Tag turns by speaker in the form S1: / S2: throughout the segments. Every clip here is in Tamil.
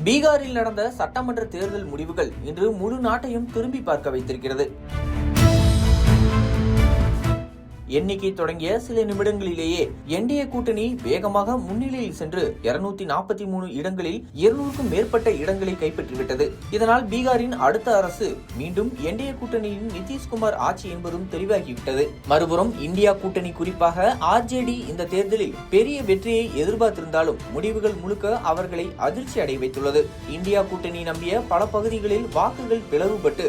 S1: பீகாரில் நடந்த சட்டமன்ற தேர்தல் முடிவுகள் இன்று முழு நாட்டையும் திரும்பி பார்க்க வைத்திருக்கிறது. எண்ணிக்கை தொடங்கிய சில நிமிடங்களிலேயே என்டிஏ கூட்டணி வேகமாக முன்னிலையில் சென்று 243 இடங்களில் 200க்கும் மேற்பட்ட இடங்களை கைப்பற்றிவிட்டது. இதனால் பீகாரின் அடுத்த அரசு மீண்டும் என்டிஏ கூட்டணியின் நிதிஷ்குமார் ஆட்சி என்பதும் தெளிவாகிவிட்டது. மறுபுறம் இந்தியா கூட்டணி குறிப்பாக ஆர்ஜேடி இந்த தேர்தலில் பெரிய வெற்றியை எதிர்பார்த்திருந்தாலும் முடிவுகள் முழுக்க அவர்களை அதிர்ச்சி அடைய வைத்துள்ளது. இந்தியா கூட்டணி நம்பிய பல பகுதிகளில் வாக்குகள் பிளவுபட்டு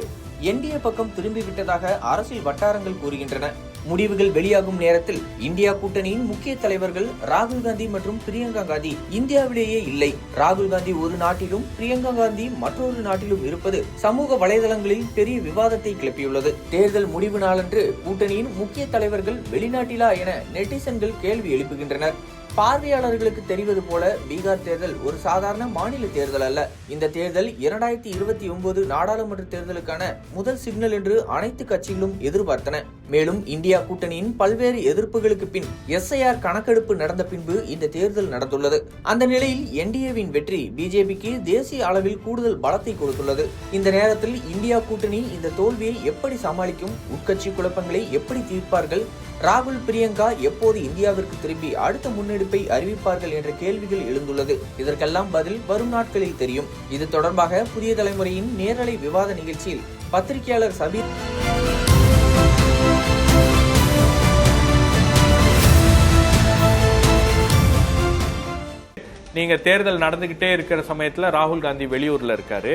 S1: என்டிஏ பக்கம் திரும்பிவிட்டதாக அரசியல் வட்டாரங்கள் கூறுகின்றன. முடிவுகள் வெளியாகும் நேரத்தில் இந்தியா கூட்டணியின் முக்கிய தலைவர்கள் ராகுல் காந்தி மற்றும் பிரியங்கா காந்தி இந்தியாவிலேயே இல்லை. ராகுல் காந்தி ஒரு நாட்டிலும் பிரியங்கா காந்தி மற்றொரு நாட்டிலும் இருப்பது சமூக வலைதளங்களில் பெரிய விவாதத்தை கிளப்பியுள்ளது. தேர்தல் முடிவு நாளன்று கூட்டணியின் முக்கிய தலைவர்கள் வெளிநாட்டிலா என நெட்டிசன்கள் கேள்வி எழுப்புகின்றனர். பார்வையாளர்களுக்கு தெரிவது போல பீகார் தேர்தல் ஒரு சாதாரண மாநில தேர்தல் அல்ல. இந்த தேர்தல் 2029 நாடாளுமன்ற தேர்தலுக்கான முதல் சிக்னல் என்று அனைத்து கட்சிகளும் எதிர்பார்த்தன. மேலும் இந்தியா கூட்டணியின் பல்வேறு எதிர்ப்புகளுக்கு பின் எஸ்ஐஆர் கணக்கெடுப்பு நடந்த பின்பு இந்த தேர்தல் நடந்துள்ளது. அந்த நிலையில் என்டிஏவின் வெற்றி பிஜேபிக்கு தேசிய அளவில் கூடுதல் பலத்தை கொடுத்துள்ளது. இந்த நேரத்தில் இந்தியா கூட்டணி இந்த தோல்வியை எப்படி சமாளிக்கும், உட்கட்சி குழப்பங்களை எப்படி தீர்ப்பார்கள், ராகுல் பிரியங்கா எப்போது இந்தியாவிற்கு திரும்பி அடுத்த முன்னெடுப்பை அறிவிப்பார்கள் என்ற கேள்விகள் எழுந்துள்ளது. இதற்கெல்லாம் பதில் வரும் நாட்களில் தெரியும். இது தொடர்பாக புதிய தலைமுறையின் நேரலை விவாத நிகழ்ச்சியில் பத்திரிகையாளர் சபீர்
S2: நீங்க தேர்தல் நடந்துகிட்டே இருக்கிற சமயத்துல ராகுல் காந்தி வெளியூர்ல இருக்காரு.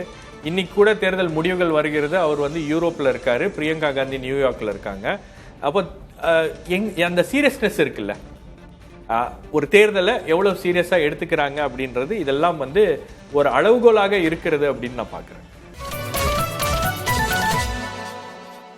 S2: இன்னைக்கு கூட தேர்தல் முடிவுகள் வருகிறது. அவர் யூரோப்ல இருக்காரு, பிரியங்கா காந்தி நியூயார்க்ல இருக்காங்க. அப்போ அந்த சீரியஸ்னஸ் இருக்குல்ல, ஒரு தேர்தலை எவ்வளவு சீரியஸா எடுத்துக்கிறாங்க அப்படின்றது இதெல்லாம் ஒரு அளவுகோலாக இருக்கிறது அப்படின்னு நான் பாக்குறேன்.